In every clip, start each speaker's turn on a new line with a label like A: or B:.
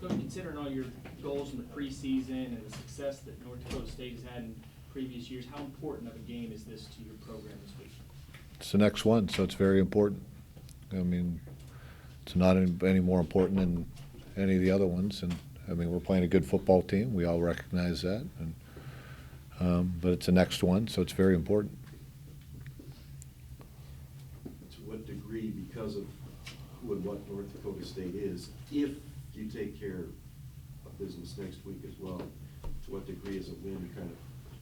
A: Coach, considering all your goals in the preseason and the success that North Dakota State has had in previous years, how important of a game is this to your program this week?
B: It's the next one, so it's very important. I mean, it's not any more important than any of the other ones. And I mean, we're playing a good football team. We all recognize that. But it's the next one, so it's very important.
C: To what degree, because of who and what North Dakota State is, if you take care of business next week as well, to what degree is a win kind of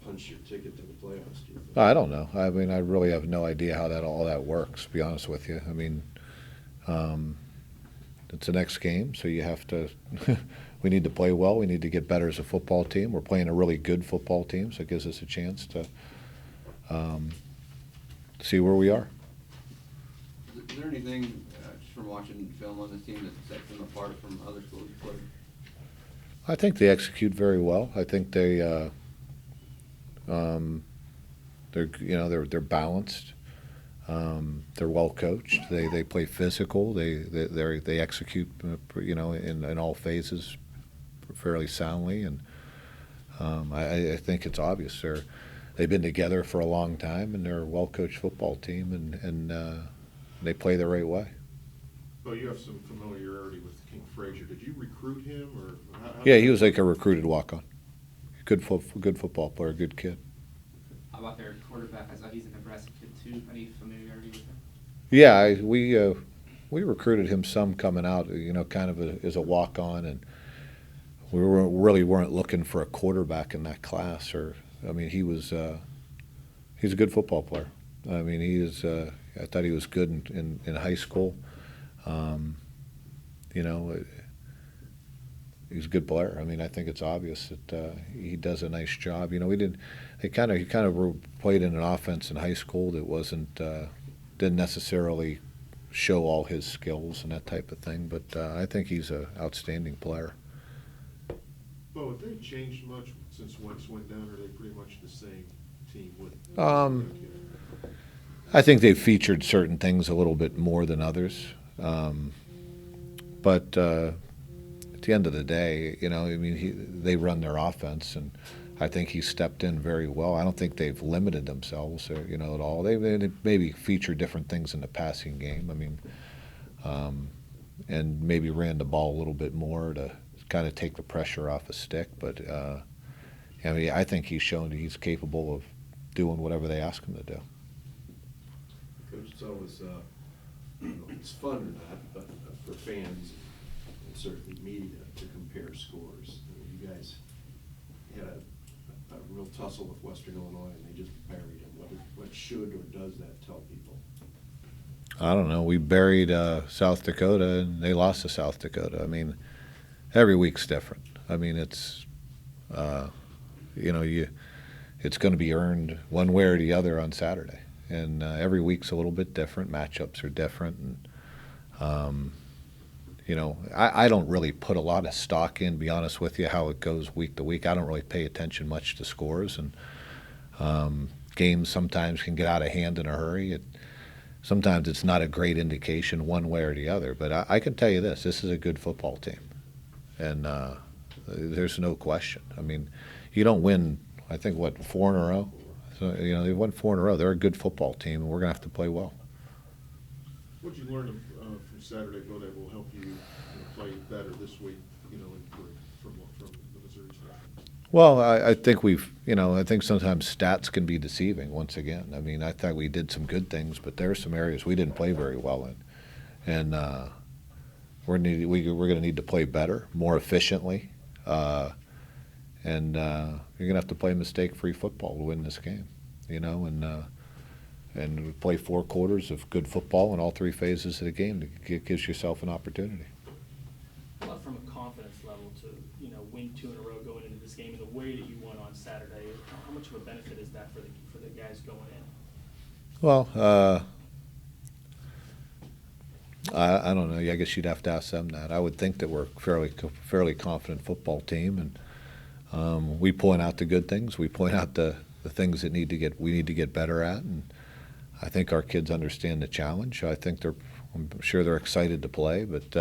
C: punch your ticket to the playoffs, do you think?
B: I don't know. I mean, I really have no idea how all that works, to be honest with you. I mean, it's the next game, so you have to we need to play well. We need to get better as a football team. We're playing a really good football team, so it gives us a chance to see where we are.
D: Is there anything, just from watching film on this team, that sets them apart from other schools you played?
B: I think they execute very well. I think they're balanced. They're well coached. They play physical. They execute in all phases fairly soundly, and I think it's obvious they've been together for a long time, and they're a well coached football team, and they play the right way.
E: Well, you have some familiarity with King Frazier. Did you recruit him, or how
B: Yeah, he was like a recruited walk-on. Good football player, good kid.
F: How about their quarterback? I saw he's a Nebraska kid too. Any familiarity with him?
B: Yeah, we recruited him some coming out, kind of as a walk-on, and we really weren't looking for a quarterback in that class. He's a good football player. I mean, I thought he was good in high school. He's a good player. I mean, I think it's obvious that he does a nice job. He kind of played in an offense in high school that didn't necessarily show all his skills and that type of thing. But I think he's an outstanding player.
E: Bo, have they changed much since Wentz went down, or are they pretty much the same team with?
B: I think they've featured certain things a little bit more than others. But at the end of the day, they run their offense, and I think he stepped in very well. I don't think they've limited themselves, at all. They maybe feature different things in the passing game. I mean, and maybe ran the ball a little bit more to kind of take the pressure off a stick. But I think he's shown that he's capable of doing whatever they ask him to do.
C: Coach, it's always it's fun or not, but for fans and certainly media to compare scores. I mean, you guys had a real tussle with Western Illinois, and they just buried them. What should or does that tell people?
B: I don't know. We buried South Dakota, and they lost to South Dakota. I mean, every week's different. I mean, it's it's going to be earned one way or the other on Saturday, and every week's a little bit different. Matchups are different, and I don't really put a lot of stock in, to be honest with you, how it goes week to week. I don't really pay attention much to scores, and games sometimes can get out of hand in a hurry. Sometimes it's not a great indication one way or the other, but I can tell you this is a good football team, and there's no question. I mean, you don't win, I think, 4 in a row? So, they've won 4 in a row. They're a good football team, and we're going to have to play well.
E: What did you learn from Saturday, Bo, that will help you play better this week, from the Missouri stuff?
B: Well, I think I think sometimes stats can be deceiving once again. I mean, I thought we did some good things, but there are some areas we didn't play very well in. And we're going to need to play better, more efficiently. And you're going to have to play mistake-free football to win this game, and play 4 quarters of good football in all 3 phases of the game. It gives yourself an opportunity.
A: How about from a confidence level to win 2 in a row going into this game in the way that you won on Saturday? How much of a benefit is that for the guys going in?
B: Well, I don't know. I guess you'd have to ask them that. I would think that we're a fairly confident football team, and we point out the good things. We point out the things that we need to get better at, and I think our kids understand the challenge. I'm sure they're excited to play, but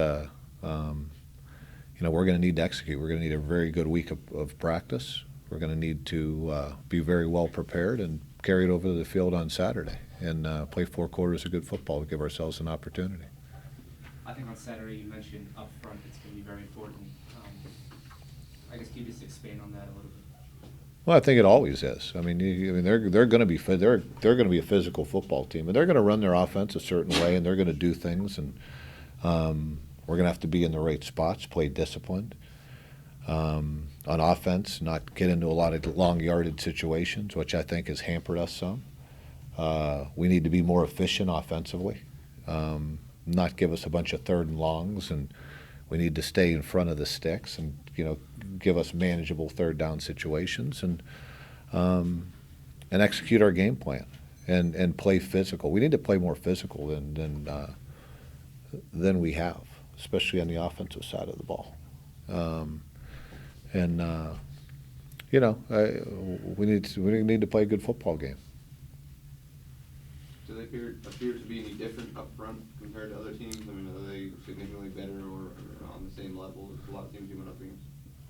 B: we're going to need to execute. We're going to need a very good week of practice. We're going to need to be very well prepared and carry it over to the field on Saturday and play 4 quarters of good football to give ourselves an opportunity.
F: I think on Saturday you mentioned up front it's going to be very important. I guess can you just expand on that a little bit?
B: Well, I think it always is. I mean, they're going to be they're going to be a physical football team, and they're going to run their offense a certain way, and they're going to do things, and we're going to have to be in the right spots, play disciplined on offense, not get into a lot of long yardage situations, which I think has hampered us some. We need to be more efficient offensively, not give us a bunch of 3rd and longs, and we need to stay in front of the sticks and give us manageable 3rd down situations and execute our game plan and play physical. We need to play more physical than we have, especially on the offensive side of the ball. We need to play a good football game.
D: Do they appear to be any different up front compared to other teams? I mean, are they significantly better or on the same level as a lot of teams you went up against?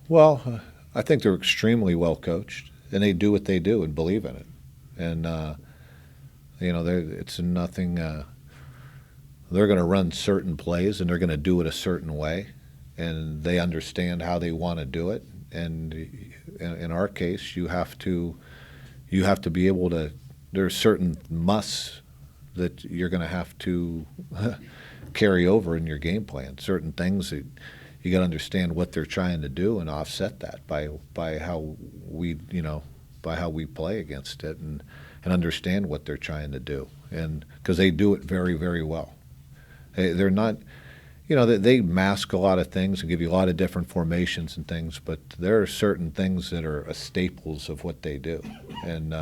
B: Well, I think they're extremely well coached, and they do what they do and believe in it. And it's nothing. They're going to run certain plays, and they're going to do it a certain way, and they understand how they want to do it. And in our case, you have to be able to. There's certain musts that you're going to have to carry over in your game plan. Certain things that you got to understand what they're trying to do and offset that by how we play against it and understand what they're trying to do, and because they do it very, very well. They're not, they mask a lot of things and give you a lot of different formations and things, but there are certain things that are staples of what they do, and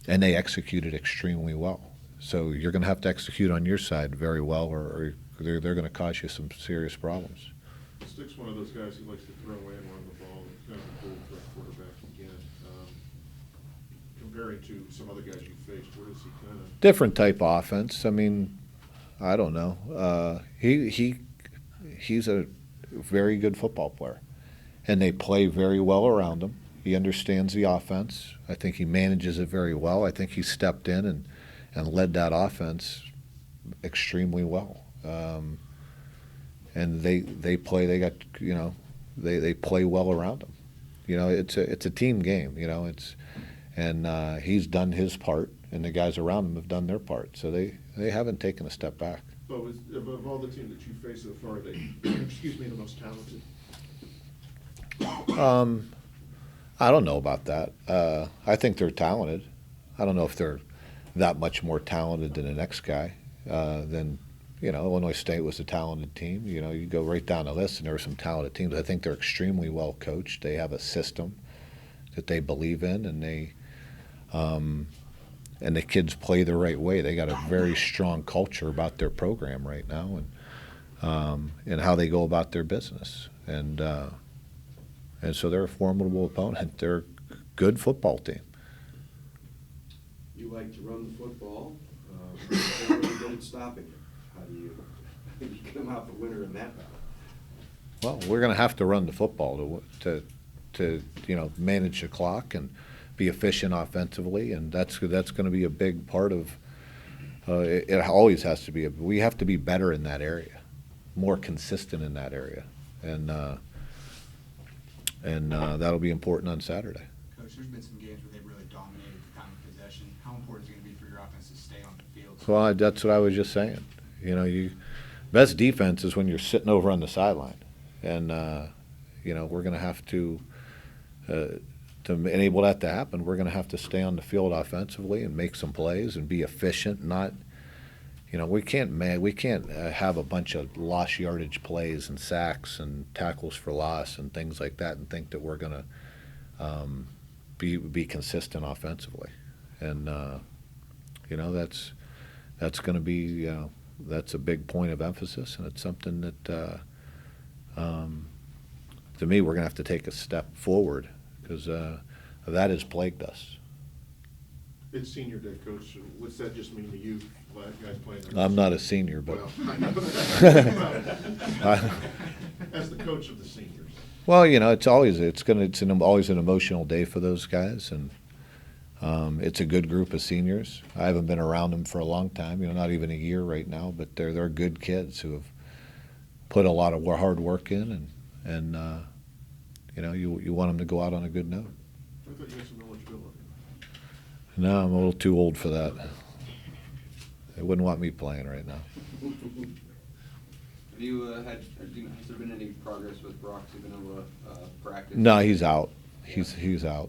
B: they execute it extremely well. So you're going to have to execute on your side very well, or they're going to cause you some serious problems.
E: Stick's one of those guys who likes to throw and run the ball, and kind of a dual threat quarterback again. Comparing to some other guys you faced, where does he kind of?
B: Different type of offense. I mean, I don't know. He's a very good football player, and they play very well around him. He understands the offense. I think he manages it very well. I think he stepped in and led that offense extremely well. And they play. They got they play well around him. It's a team game. He's done his part, and the guys around him have done their part. So they haven't taken a step back.
E: But of all the teams that you faced so far, are they the most talented?
B: I don't know about that. I think they're talented. I don't know if they're that much more talented than the next guy. Illinois State was a talented team. You go right down the list, and there are some talented teams. I think they're extremely well coached. They have a system that they believe in, and the kids play the right way. They got a very strong culture about their program right now, and how they go about their business. And so they're a formidable opponent. They're a good football team.
C: You like to run the football. You're really good at stopping it. How do you come out the winner in that battle?
B: Well, we're going to have to run the football to manage the clock and be efficient offensively, and that's going to be a big part of. It always has to be. We have to be better in that area, more consistent in that area, and that'll be important on Saturday.
G: Coach, there's been some games where they've really dominated the time of possession. How important is it going to be for your offense to stay on the field?
B: Well, that's what I was just saying. Best defense is when you're sitting over on the sideline, and we're going to have to enable that to happen. We're going to have to stay on the field offensively and make some plays and be efficient. Not, we can't have a bunch of lost yardage plays and sacks and tackles for loss and things like that and think that we're going to be consistent offensively. And that's going to be that's a big point of emphasis, and it's something that to me we're going to have to take a step forward, because that has plagued us.
E: It's senior day, Coach. What's that just mean to you, guys playing?
B: I'm not a senior, but
E: well, I know. As the coach of the seniors.
B: Well, it's always an emotional day for those guys, and it's a good group of seniors. I haven't been around them for a long time, not even a year right now, but they're good kids who have put a lot of hard work in, and you want them to go out on a good note.
E: I thought you had some eligibility.
B: No, I'm a little too old for that. They wouldn't want me playing right now.
D: Have you has there been any progress with Brock? Has he been able to practice?
B: No, he's out. He's out.